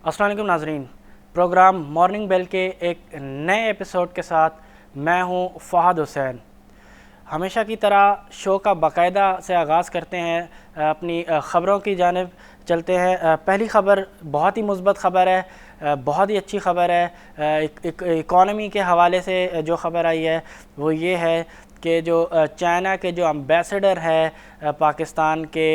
السلام علیکم ناظرین، پروگرام مارننگ بیل کے ایک نئے ایپیسوڈ کے ساتھ میں ہوں فہد حسین۔ ہمیشہ کی طرح شو کا باقاعدہ سے آغاز کرتے ہیں، اپنی خبروں کی جانب چلتے ہیں۔ پہلی خبر بہت ہی مثبت خبر ہے، بہت ہی اچھی خبر ہے۔ اکانومی کے حوالے سے جو خبر آئی ہے وہ یہ ہے کہ جو چائنا کے جو امبیسڈر ہے پاکستان کے،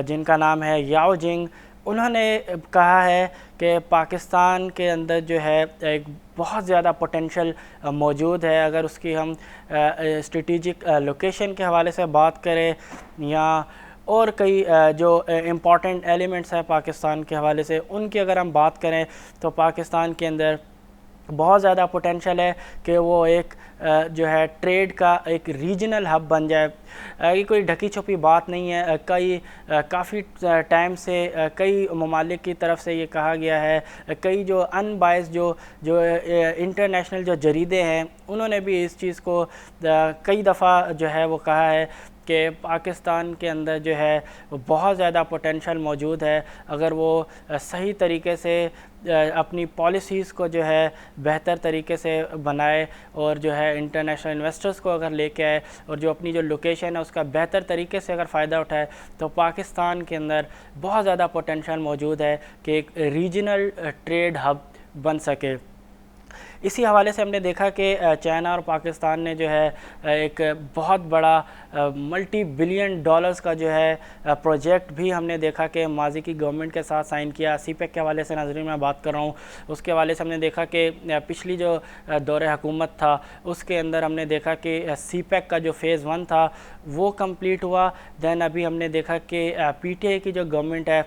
جن کا نام ہے یاؤ جنگ، انہوں نے کہا ہے کہ پاکستان کے اندر جو ہے ایک بہت زیادہ پوٹینشل موجود ہے۔ اگر اس کی ہم اسٹریٹجک لوکیشن کے حوالے سے بات کریں یا اور کئی جو امپورٹنٹ ایلیمنٹس ہیں پاکستان کے حوالے سے، ان کی اگر ہم بات کریں تو پاکستان کے اندر بہت زیادہ پوٹینشل ہے کہ وہ ایک جو ہے ٹریڈ کا ایک ریجنل ہب بن جائے۔ یہ کوئی ڈھکی چھپی بات نہیں ہے، کافی ٹائم سے کئی ممالک کی طرف سے یہ کہا گیا ہے۔ کئی جو ان بائس جو انٹرنیشنل جو جریدے ہیں، انہوں نے بھی اس چیز کو کئی دفعہ جو ہے وہ کہا ہے کہ پاکستان کے اندر جو ہے بہت زیادہ پوٹینشل موجود ہے۔ اگر وہ صحیح طریقے سے اپنی پالیسیز کو جو ہے بہتر طریقے سے بنائے اور جو ہے انٹرنیشنل انویسٹرز کو اگر لے کے آئے اور جو اپنی جو لوکیشن ہے اس کا بہتر طریقے سے اگر فائدہ اٹھائے، تو پاکستان کے اندر بہت زیادہ پوٹینشل موجود ہے کہ ایک ریجنل ٹریڈ ہب بن سکے۔ اسی حوالے سے ہم نے دیکھا کہ چائنا اور پاکستان نے جو ہے ایک بہت بڑا ملٹی بلین ڈالرز کا جو ہے پروجیکٹ بھی ہم نے دیکھا کہ ماضی کی گورنمنٹ کے ساتھ سائن کیا۔ سی پیک کے حوالے سے ناظرین میں بات کر رہا ہوں، اس کے حوالے سے ہم نے دیکھا کہ پچھلی جو دور حکومت تھا اس کے اندر ہم نے دیکھا کہ سی پیک کا جو فیز 1 تھا وہ کمپلیٹ ہوا۔ دین ابھی ہم نے دیکھا کہ پی ٹی آئی کی جو گورنمنٹ ہے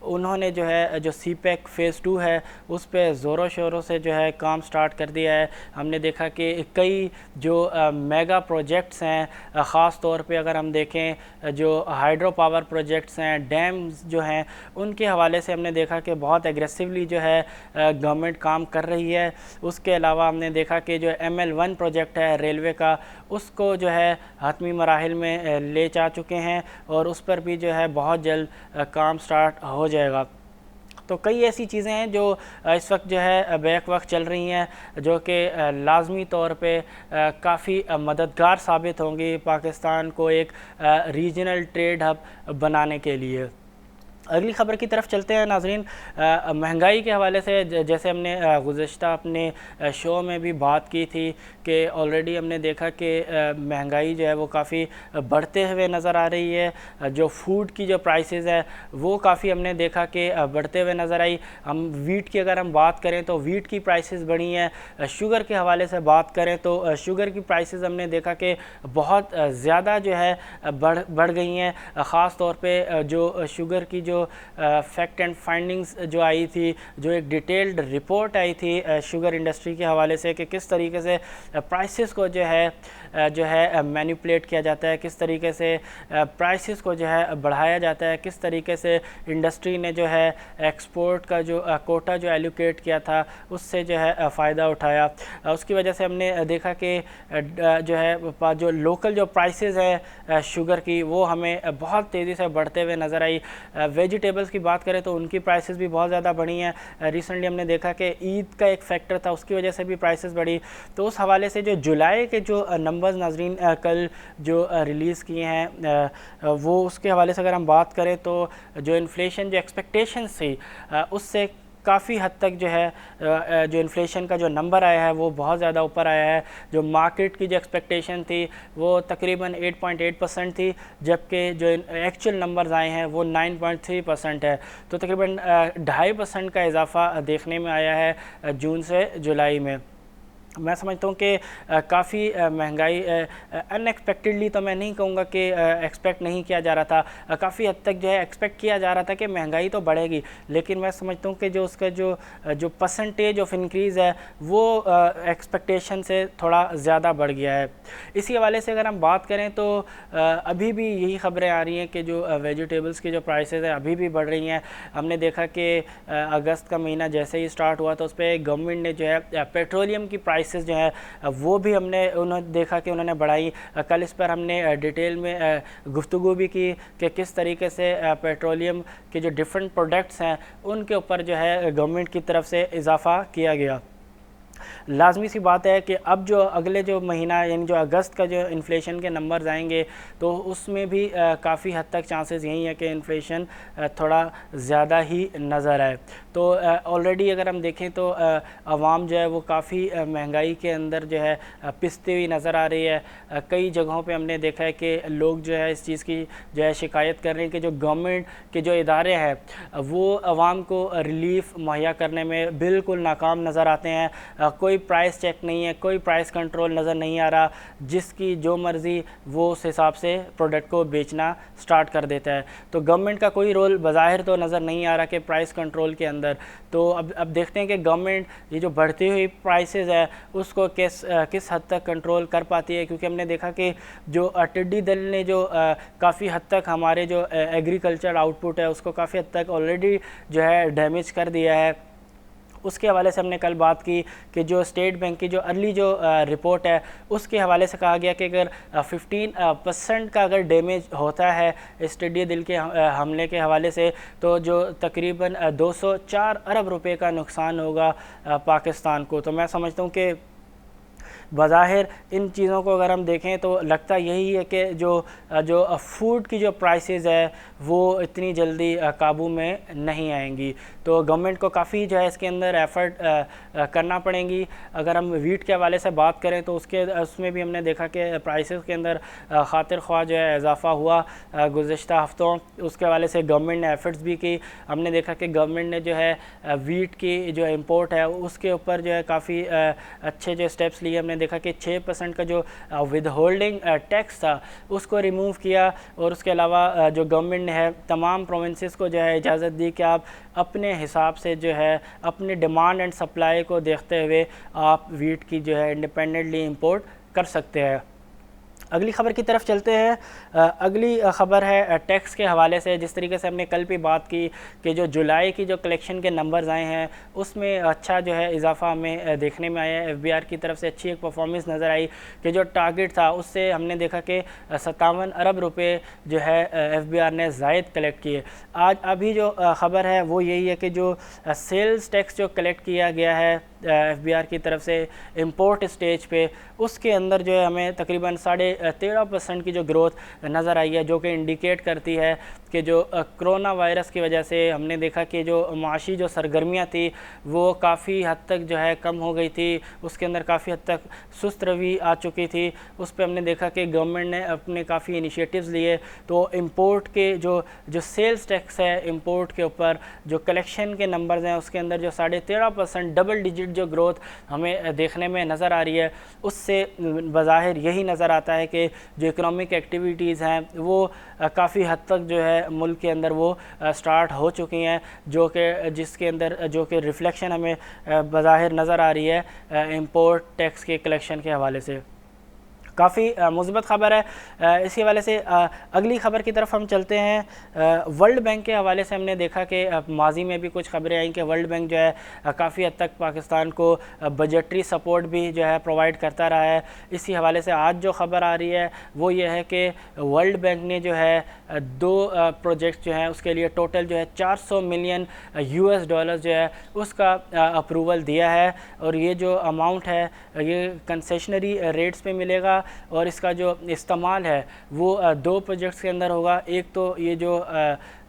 انہوں نے جو ہے جو سی پیک فیز 2 ہے اس پہ زوروں شوروں سے جو ہے کام سٹارٹ کر دیا ہے۔ ہم نے دیکھا کہ کئی جو میگا پروجیکٹس ہیں، خاص طور پہ اگر ہم دیکھیں جو ہائیڈرو پاور پروجیکٹس ہیں، ڈیمز جو ہیں، ان کے حوالے سے ہم نے دیکھا کہ بہت ایگریسولی جو ہے گورنمنٹ کام کر رہی ہے۔ اس کے علاوہ ہم نے دیکھا کہ جو ML1 پروجیکٹ ہے ریلوے کا، اس کو جو ہے حتمی مراحل میں لے جا چکے ہیں اور اس پر بھی جو ہے بہت جلد کام سٹارٹ ہو جائے گا۔ تو کئی ایسی چیزیں ہیں جو اس وقت جو ہے بیک وقت چل رہی ہیں، جو کہ لازمی طور پہ کافی مددگار ثابت ہوں گی پاکستان کو ایک ریجنل ٹریڈ ہب بنانے کے لیے۔ اگلی خبر کی طرف چلتے ہیں ناظرین۔ مہنگائی کے حوالے سے جیسے ہم نے گزشتہ اپنے شو میں بھی بات کی تھی کہ آلریڈی ہم نے دیکھا کہ مہنگائی جو ہے وہ کافی بڑھتے ہوئے نظر آ رہی ہے۔ جو فوڈ کی جو پرائسز ہے وہ کافی ہم نے دیکھا کہ بڑھتے ہوئے نظر آئی۔ ہم ویٹ کی اگر ہم بات کریں تو ویٹ کی پرائسز بڑھی ہیں۔ شوگر کے حوالے سے بات کریں تو شوگر کی پرائسز ہم نے دیکھا کہ بہت زیادہ جو ہے بڑھ گئی ہیں۔ خاص طور پہ جو شوگر کی جو فیکٹ اینڈ فائنڈنگز جو آئی تھی، جو ایک ڈیٹیلڈ رپورٹ آئی تھی شوگر انڈسٹری کے حوالے سے کہ کس طریقے سے پرائسز کو جو ہے مینیپولیٹ کیا جاتا ہے، کس طریقے سے پرائسز کو جو ہے بڑھایا جاتا ہے، کس طریقے سے انڈسٹری نے جو ہے ایکسپورٹ کا جو کوٹا جو ایلوکیٹ کیا تھا اس سے جو ہے فائدہ اٹھایا۔ اس کی وجہ سے ہم نے دیکھا کہ جو ہے جو لوکل جو پرائسز ہیں شوگر کی وہ ہمیں بہت تیزی سے بڑھتے ہوئے نظر آئی۔ ویجیٹیبلز کی بات کریں تو ان کی پرائسز بھی بہت زیادہ بڑھی ہیں۔ ریسنٹلی ہم نے دیکھا کہ عید کا ایک فیکٹر تھا، اس کی وجہ سے بھی پرائسز بڑھی۔ تو اس حوالے سے جو جولائی کے جو نمبرز ناظرین کل جو ریلیز کیے ہیں وہ اس کے حوالے سے اگر ہم بات کریں تو جو انفلیشن جو ایکسپیکٹیشنز تھی اس سے کافی حد تک جو ہے جو انفلیشن کا جو نمبر آیا ہے وہ بہت زیادہ اوپر آیا ہے۔ جو مارکیٹ کی جو ایکسپیکٹیشن تھی وہ تقریباً 8.8% تھی، جبکہ جو ایکچوئل نمبرز آئے ہیں وہ 9.3% ہے۔ تو تقریباً 2.5% کا اضافہ دیکھنے میں آیا ہے جون سے جولائی میں۔ میں سمجھتا ہوں کہ کافی مہنگائی ان ایکسپیکٹڈلی تو میں نہیں کہوں گا کہ ایکسپیکٹ نہیں کیا جا رہا تھا، کافی حد تک جو ہے ایکسپیکٹ کیا جا رہا تھا کہ مہنگائی تو بڑھے گی، لیکن میں سمجھتا ہوں کہ جو اس کا جو پرسنٹیج آف انکریز ہے وہ ایکسپیکٹیشن سے تھوڑا زیادہ بڑھ گیا ہے۔ اسی حوالے سے اگر ہم بات کریں تو ابھی بھی یہی خبریں آ رہی ہیں کہ جو ویجیٹیبلز کی جو پرائسز ہیں ابھی بھی بڑھ رہی ہیں۔ ہم نے دیکھا کہ اگست کا مہینہ جیسے ہی سٹارٹ ہوا تو اس پہ گورنمنٹ نے جو ہے پیٹرولیم کی پرائس پرائسز جو ہیں وہ بھی انہوں نے دیکھا کہ انہوں نے بڑھائی. کل اس پر ہم نے ڈیٹیل میں گفتگو بھی کی کہ کس طریقے سے پیٹرولیم کے جو ڈیفرنٹ پروڈکٹس ہیں ان کے اوپر جو ہے گورنمنٹ کی طرف سے اضافہ کیا گیا. لازمی سی بات ہے کہ اب جو اگلے جو مہینہ یعنی جو اگست کا جو انفلیشن کے نمبرز آئیں گے تو اس میں بھی کافی حد تک چانسز یہی ہیں کہ انفلیشن تھوڑا زیادہ ہی نظر آئے. تو آلریڈی اگر ہم دیکھیں تو عوام جو ہے وہ کافی مہنگائی کے اندر جو ہے پستی ہوئی نظر آ رہی ہے. کئی جگہوں پہ ہم نے دیکھا ہے کہ لوگ جو ہے اس چیز کی جو ہے شکایت کر رہے ہیں کہ جو گورنمنٹ کے جو ادارے ہیں وہ عوام کو ریلیف مہیا کرنے میں بالکل ناکام نظر آتے ہیں. کوئی پرائس چیک نہیں ہے, کوئی پرائس کنٹرول نظر نہیں آ رہا, جس کی جو مرضی وہ اس حساب سے پروڈکٹ کو بیچنا سٹارٹ کر دیتا ہے. تو گورنمنٹ کا کوئی رول بظاہر تو نظر نہیں آ رہا کہ پرائس کنٹرول کے اندر. تو اب دیکھتے ہیں کہ گورنمنٹ یہ جو بڑھتی ہوئی پرائسز ہے اس کو کس حد تک کنٹرول کر پاتی ہے, کیونکہ ہم نے دیکھا کہ جو ٹڈی دل نے جو کافی حد تک ہمارے جو ایگریکلچر آؤٹ پٹ ہے اس کو کافی حد تک آلریڈی جو ہے ڈیمیج کر دیا ہے. اس کے حوالے سے ہم نے کل بات کی کہ جو اسٹیٹ بینک کی جو ارلی جو رپورٹ ہے اس کے حوالے سے کہا گیا کہ اگر 15% کا اگر ڈیمیج ہوتا ہے اس ٹڈی دل کے حملے کے حوالے سے تو جو تقریباً 204 ارب روپے کا نقصان ہوگا پاکستان کو. تو میں سمجھتا ہوں کہ بظاہر ان چیزوں کو اگر ہم دیکھیں تو لگتا یہی ہے کہ جو فوڈ کی جو پرائسز ہے وہ اتنی جلدی قابو میں نہیں آئیں گی. تو گورنمنٹ کو کافی جو ہے اس کے اندر ایفرٹ کرنا پڑیں گی. اگر ہم ویٹ کے حوالے سے بات کریں تو اس میں بھی ہم نے دیکھا کہ پرائسز کے اندر خاطر خواہ جو ہے اضافہ ہوا گزشتہ ہفتوں. اس کے حوالے سے گورنمنٹ نے ایفرٹس بھی کی. ہم نے دیکھا کہ گورنمنٹ نے جو ہے ویٹ کی جو امپورٹ ہے اس کے اوپر جو ہے کافی اچھے جو اسٹیپس لیے. ہم نے دیکھا کہ 6% کا جو ود ہولڈنگ ٹیکس تھا اس کو ریموو کیا, اور اس کے علاوہ جو گورنمنٹ نے ہے تمام پروونسز کو جو ہے اجازت دی کہ آپ اپنے حساب سے جو ہے اپنے ڈیمانڈ اینڈ سپلائی کو دیکھتے ہوئے آپ ویٹ کی جو ہے انڈیپینڈنٹلی امپورٹ کر سکتے ہیں. اگلی خبر کی طرف چلتے ہیں. اگلی خبر ہے ٹیکس کے حوالے سے. جس طریقے سے ہم نے کل بھی بات کی کہ جو جولائی کی جو کلیکشن کے نمبرز آئے ہیں اس میں اچھا جو ہے اضافہ ہمیں دیکھنے میں آیا ہے. ایف بی آر کی طرف سے اچھی ایک پرفارمنس نظر آئی کہ جو ٹارگٹ تھا اس سے ہم نے دیکھا کہ 57 ارب روپے جو ہے ایف بی آر نے زائد کلیکٹ کیے. ابھی جو خبر ہے وہ یہی ہے کہ جو سیلز ٹیکس جو کلیکٹ کیا گیا ہے ایف بی آر کی طرف سے امپورٹ اسٹیج پہ اس کے اندر جو ہے ہمیں تقریباً 13.5% کی جو گروتھ نظر آئی ہے, جو کہ انڈیکیٹ کرتی ہے کہ جو کرونا وائرس کی وجہ سے ہم نے دیکھا کہ جو معاشی جو سرگرمیاں تھی وہ کافی حد تک جو ہے کم ہو گئی تھی. اس کے اندر کافی حد تک سست روی آ چکی تھی. اس پہ ہم نے دیکھا کہ گورنمنٹ نے اپنے کافی انیشیٹوز لیے. تو امپورٹ کے جو سیلز ٹیکس ہے امپورٹ کے اوپر جو کلیکشن کے نمبرز ہیں اس کے اندر جو 13.5% ڈبل ڈیجٹ جو گروتھ ہمیں دیکھنے میں نظر آ رہی ہے, اس سے بظاہر یہی نظر آتا ہے کہ جو اکنامک ایکٹیویٹیز ہیں وہ کافی حد تک جو ہے ملک کے اندر وہ سٹارٹ ہو چکی ہیں, جو کہ جس کے اندر جو کہ ریفلیکشن ہمیں بظاہر نظر آ رہی ہے امپورٹ ٹیکس کے کلیکشن کے حوالے سے. کافی مثبت خبر ہے. اسی حوالے سے اگلی خبر کی طرف ہم چلتے ہیں. ورلڈ بینک کے حوالے سے ہم نے دیکھا کہ ماضی میں بھی کچھ خبریں آئیں کہ ورلڈ بینک جو ہے کافی حد تک پاکستان کو بجٹری سپورٹ بھی جو ہے پرووائڈ کرتا رہا ہے. اسی حوالے سے آج جو خبر آ رہی ہے وہ یہ ہے کہ ورلڈ بینک نے جو ہے 2 پروجیکٹس جو ہیں اس کے لیے ٹوٹل جو ہے $400 ملین جو ہے اس کا اپروول دیا ہے, اور یہ جو اماؤنٹ ہے یہ کنسیشنری ریٹس پہ ملے گا, اور اس کا جو استعمال ہے وہ 2 پروجیکٹس کے اندر ہوگا. ایک تو یہ جو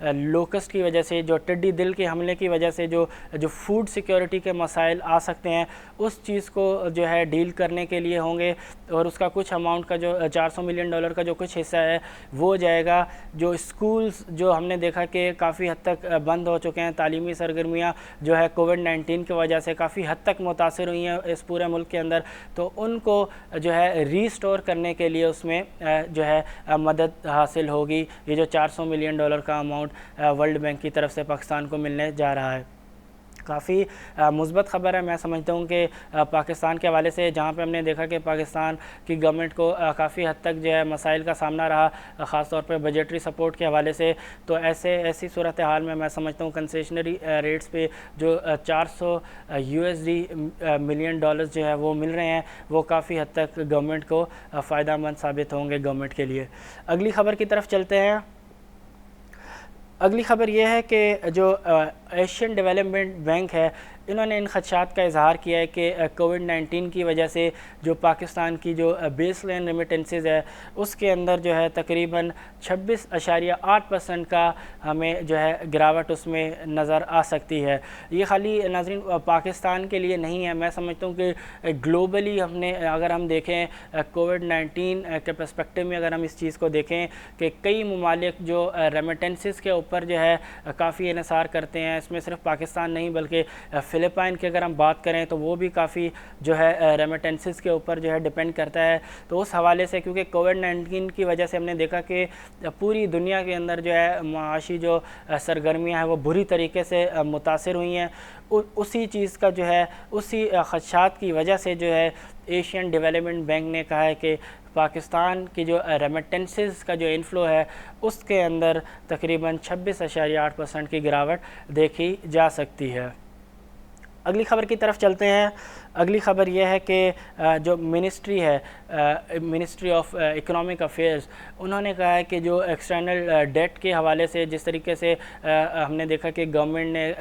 لوکسٹ کی وجہ سے جو ٹڈی دل کے حملے کی وجہ سے جو فوڈ سیکیورٹی کے مسائل آ سکتے ہیں اس چیز کو جو ہے ڈیل کرنے کے لیے ہوں گے, اور اس کا کچھ اماؤنٹ کا جو $400 ملین کا جو کچھ حصہ ہے وہ جائے گا. جو اسکولز جو ہم نے دیکھا کہ کافی حد تک بند ہو چکے ہیں, تعلیمی سرگرمیاں جو ہے کووڈ-19 کی وجہ سے کافی حد تک متاثر ہوئی ہیں اس پورے ملک کے اندر, تو ان کو جو ہے ریسٹور کرنے کے لیے اس میں جو ہے مدد حاصل ہوگی. یہ جو $400 ملین کا اماؤنٹ ورلڈ بینک کی طرف سے پاکستان کو ملنے جا رہا ہے. کافی مثبت خبر ہے. میں سمجھتا ہوں کہ پاکستان کے حوالے سے جہاں پہ ہم نے دیکھا کہ پاکستان کی گورنمنٹ کو کافی حد تک جو ہے مسائل کا سامنا رہا, خاص طور پہ بجٹری سپورٹ کے حوالے سے, تو ایسی صورتحال میں سمجھتا ہوں کنسیشنری ریٹس پہ جو $400 ملین جو ہے وہ مل رہے ہیں, وہ کافی حد تک گورنمنٹ کو فائدہ مند ثابت ہوں گے گورنمنٹ کے لیے. اگلی خبر کی طرف چلتے ہیں. اگلی خبر یہ ہے کہ جو ایشین ڈیولپمنٹ بینک ہے, انہوں نے ان خدشات کا اظہار کیا ہے کہ کووڈ-19 کی وجہ سے جو پاکستان کی جو بیس لائن ریمیٹنسز ہے اس کے اندر جو ہے تقریباً 26.8% کا ہمیں جو ہے گراوٹ اس میں نظر آ سکتی ہے. یہ خالی ناظرین پاکستان کے لیے نہیں ہے, میں سمجھتا ہوں کہ گلوبلی اگر ہم دیکھیں کووڈ-19 کے پرسپیکٹو میں اگر ہم اس چیز کو دیکھیں کہ کئی ممالک جو ریمیٹنسز کے اوپر جو ہے کافی انحصار کرتے ہیں, اس میں صرف پاکستان نہیں بلکہ فلپائن کی اگر ہم بات کریں تو وہ بھی کافی جو ہے ریمیٹنسز کے اوپر جو ہے ڈیپینڈ کرتا ہے. تو اس حوالے سے کیونکہ کووڈ-19 کی وجہ سے ہم نے دیکھا کہ پوری دنیا کے اندر جو ہے معاشی جو سرگرمیاں ہیں وہ بری طریقے سے متاثر ہوئی ہیں, اسی چیز کا جو ہے اسی خدشات کی وجہ سے جو ہے ایشین ڈیولپمنٹ بینک نے کہا ہے کہ پاکستان کی جو ریمیٹنسز کا جو انفلو ہے اس کے اندر تقریباً 26.8% کی گراوٹ دیکھی جا سکتی ہے. اگلی خبر کی طرف چلتے ہیں. اگلی خبر یہ ہے کہ جو منسٹری ہے, منسٹری آف اکنامک افیئرز, انہوں نے کہا ہے کہ جو ایکسٹرنل ڈیٹ کے حوالے سے جس طریقے سے ہم نے دیکھا کہ گورنمنٹ نے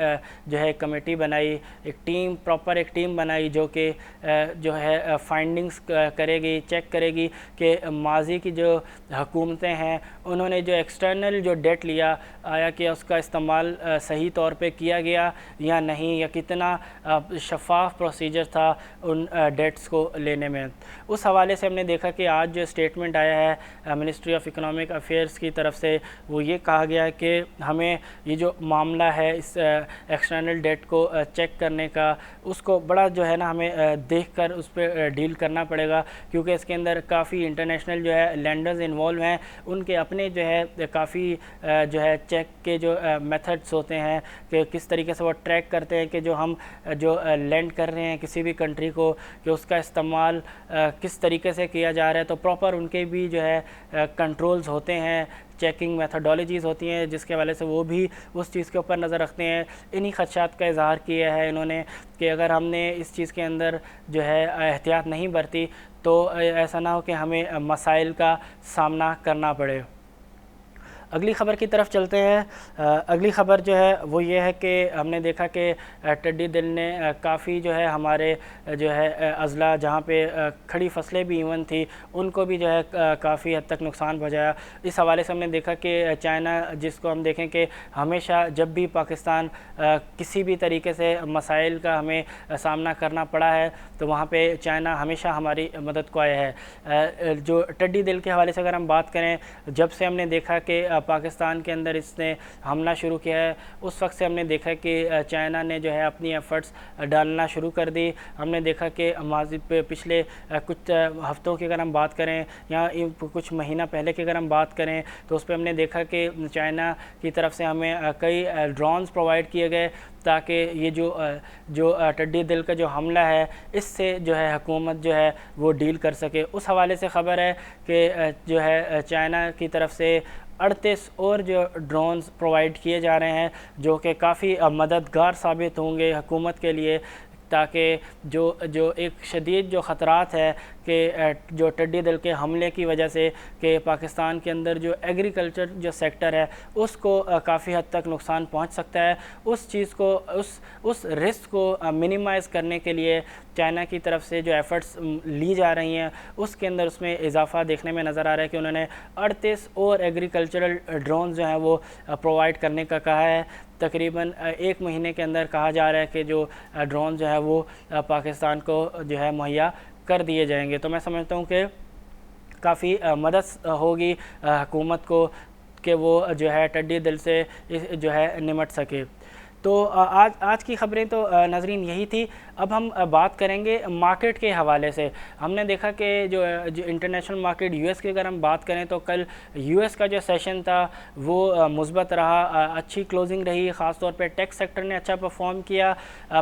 جو ہے کمیٹی بنائی, ایک ٹیم بنائی جو کہ جو ہے فائنڈنگز کرے گی, چیک کرے گی کہ ماضی کی جو حکومتیں ہیں انہوں نے جو ایکسٹرنل جو ڈیٹ لیا آیا کہ اس کا استعمال صحیح طور پہ کیا گیا یا نہیں, یا کتنا شفاف پروسیجر تھا ان ڈیٹس کو لینے میں. اس حوالے سے ہم نے دیکھا کہ آج جو اسٹیٹمنٹ آیا ہے منسٹری آف اکنامک افیئرز کی طرف سے, وہ یہ کہا گیا ہے کہ ہمیں یہ جو معاملہ ہے اس ایکسٹرنل ڈیٹ کو چیک کرنے کا, اس کو بڑا جو ہے نا ہمیں دیکھ کر اس پہ ڈیل کرنا پڑے گا, کیونکہ اس کے اندر کافی انٹرنیشنل جو ہے لینڈرز انوالو ہیں, ان کے اپنے جو ہے کافی جو ہے چیک کے جو میتھڈس ہوتے ہیں کہ کس طریقے سے وہ ٹریک کرتے ہیں کہ جو ہم جو لینڈ کر رہے ہیں کسی بھی کنٹری کو کہ اس کا استعمال کس طریقے سے کیا جا رہا ہے. تو پراپر ان کے بھی جو ہے کنٹرولز ہوتے ہیں, چیکنگ میتھڈالوجیز ہوتی ہیں, جس کے حوالے سے وہ بھی اس چیز کے اوپر نظر رکھتے ہیں. انہی خدشات کا اظہار کیا ہے انہوں نے کہ اگر ہم نے اس چیز کے اندر جو ہے احتیاط نہیں برتی تو ایسا نہ ہو کہ ہمیں مسائل کا سامنا کرنا پڑے. اگلی خبر کی طرف چلتے ہیں. اگلی خبر جو ہے وہ یہ ہے کہ ہم نے دیکھا کہ ٹڈی دل نے کافی جو ہے ہمارے جو ہے اضلاع جہاں پہ کھڑی فصلیں بھی ایون تھی ان کو بھی جو ہے کافی حد تک نقصان پہنچایا. اس حوالے سے ہم نے دیکھا کہ چائنا, جس کو ہم دیکھیں کہ ہمیشہ جب بھی پاکستان کسی بھی طریقے سے مسائل کا ہمیں سامنا کرنا پڑا ہے تو وہاں پہ چائنا ہمیشہ ہماری مدد کو آیا ہے. جو ٹڈی دل کے حوالے سے اگر ہم بات کریں, جب سے ہم نے دیکھا کہ پاکستان کے اندر اس نے حملہ شروع کیا ہے اس وقت سے ہم نے دیکھا کہ چائنا نے جو ہے اپنی ایفرٹس ڈالنا شروع کر دی. ہم نے دیکھا کہ ماضی پہ پچھلے کچھ ہفتوں کی اگر ہم بات کریں یا کچھ مہینہ پہلے کی اگر ہم بات کریں تو اس پہ ہم نے دیکھا کہ چائنا کی طرف سے ہمیں کئی ڈرونز پرووائڈ کیے گئے تاکہ یہ جو ٹڈی دل کا جو حملہ ہے اس سے جو ہے حکومت جو ہے وہ ڈیل کر سکے. اس حوالے سے خبر ہے کہ جو ہے چائنا کی طرف سے 38 اور جو ڈرونز پرووائڈ کیے جا رہے ہیں جو کہ کافی مددگار ثابت ہوں گے حکومت کے لیے, تاکہ جو ایک شدید جو خطرات ہے کہ جو ٹڈی دل کے حملے کی وجہ سے کہ پاکستان کے اندر جو ایگریکلچر جو سیکٹر ہے اس کو کافی حد تک نقصان پہنچ سکتا ہے, اس چیز کو اس رسک کو منیمائز کرنے کے لیے چائنا کی طرف سے جو ایفرٹس لی جا رہی ہیں اس کے اندر اس میں اضافہ دیکھنے میں نظر آ رہا ہے کہ انہوں نے 38 اور ایگریکلچرل ڈرونز جو ہیں وہ پرووائڈ کرنے کا کہا ہے. تقریباً 1 مہینے کے اندر کہا جا رہا ہے کہ جو ڈرون جو ہے وہ پاکستان کو جو ہے مہیا کر دیے جائیں گے. تو میں سمجھتا ہوں کہ کافی مدد ہوگی حکومت کو کہ وہ جو ہے ٹڈی دل سے جو ہے نمٹ سکے. تو آج کی خبریں تو ناظرین یہی تھی. اب ہم بات کریں گے مارکیٹ کے حوالے سے. ہم نے دیکھا کہ جو انٹرنیشنل مارکیٹ یو ایس کی اگر ہم بات کریں تو کل یو ایس کا جو سیشن تھا وہ مثبت رہا, اچھی کلوزنگ رہی, خاص طور پہ ٹیک سیکٹر نے اچھا پرفارم کیا.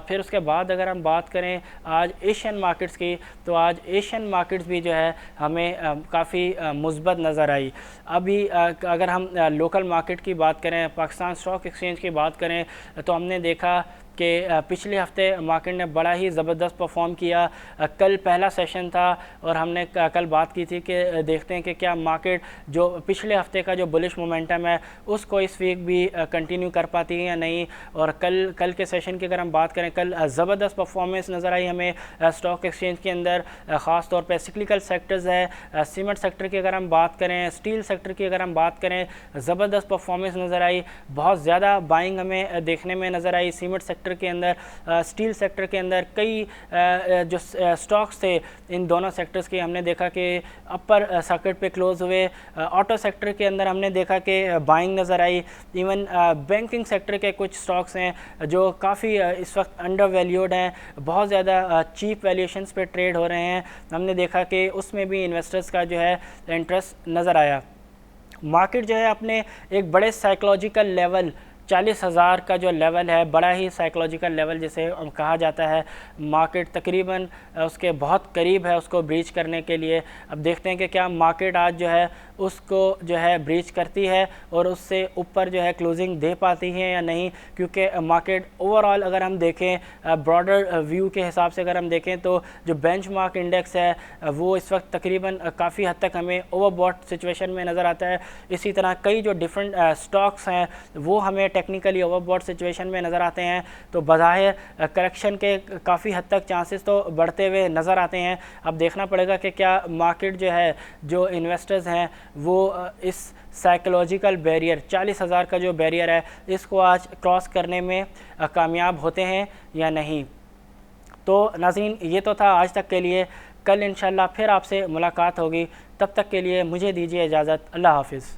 پھر اس کے بعد اگر ہم بات کریں آج ایشین مارکیٹس کی, تو آج ایشین مارکیٹس بھی جو ہے ہمیں کافی مثبت نظر آئی. ابھی اگر ہم لوکل مارکیٹ کی بات کریں, پاکستان اسٹاک ایکسچینج کی بات کریں, تو ہم نے دیکھا کہ پچھلے ہفتے مارکیٹ نے بڑا ہی زبردست پرفارم کیا. کل پہلا سیشن تھا اور ہم نے کل بات کی تھی کہ دیکھتے ہیں کہ کیا مارکیٹ جو پچھلے ہفتے کا جو بلش مومنٹم ہے اس کو اس ویک بھی کنٹینیو کر پاتی ہے یا نہیں. اور کل کے سیشن کی اگر ہم بات کریں, کل زبردست پرفارمنس نظر آئی ہمیں اسٹاک ایکسچینج کے اندر, خاص طور پہ سکلیکل سیکٹرز ہے. سیمنٹ سیکٹر کی اگر ہم بات کریں, اسٹیل سیکٹر کی اگر ہم بات کریں, زبردست پرفارمنس نظر آئی. بہت زیادہ بائنگ ہمیں دیکھنے میں نظر آئی سیمنٹ سیکٹر کے اندر. اسٹیل سیکٹر کے اندر کئی جو سٹاکس تھے ان دونوں سیکٹرز کے ہم نے دیکھا کہ اپر سرکٹ پہ کلوز ہوئے. آٹو سیکٹر کے اندر ہم نے دیکھا کہ بائنگ نظر آئی. ایون بینکنگ سیکٹر کے کچھ سٹاکس ہیں جو کافی اس وقت انڈر ویلیوڈ ہیں, بہت زیادہ چیپ ویلیوشنز پہ ٹریڈ ہو رہے ہیں. ہم نے دیکھا کہ اس میں بھی انویسٹرز کا جو ہے انٹرسٹ نظر آیا. مارکیٹ جو ہے اپنے ایک بڑے سائیکلوجیکل لیول 40,000 کا جو لیول ہے, بڑا ہی سائیکلوجیکل لیول جسے کہا جاتا ہے, مارکیٹ تقریباً اس کے بہت قریب ہے اس کو بریچ کرنے کے لیے. اب دیکھتے ہیں کہ کیا مارکیٹ آج جو ہے اس کو جو ہے بریچ کرتی ہے اور اس سے اوپر جو ہے کلوزنگ دے پاتی ہے یا نہیں, کیونکہ مارکیٹ اوورآل اگر ہم دیکھیں براڈر ویو کے حساب سے اگر ہم دیکھیں تو جو بینچ مارک انڈیکس ہے وہ اس وقت تقریباً کافی حد تک ہمیں اوور باٹ سچویشن میں نظر آتا ہے. اسی طرح کئی جو ڈیفرنٹ سٹاکس ہیں وہ ہمیں ٹیکنیکلی اوور باٹ سچویشن میں نظر آتے ہیں. تو بظاہر کریکشن کے کافی حد تک چانسز تو بڑھتے ہوئے نظر آتے ہیں. اب دیکھنا پڑے گا کہ کیا مارکیٹ جو ہے, جو انویسٹرز ہیں وہ اس سائیکلوجیکل بیریئر 40,000 کا جو بیریئر ہے اس کو آج کراس کرنے میں کامیاب ہوتے ہیں یا نہیں. تو ناظرین یہ تو تھا آج تک کے لیے. کل انشاءاللہ پھر آپ سے ملاقات ہوگی. تب تک کے لیے مجھے دیجیے اجازت. اللہ حافظ.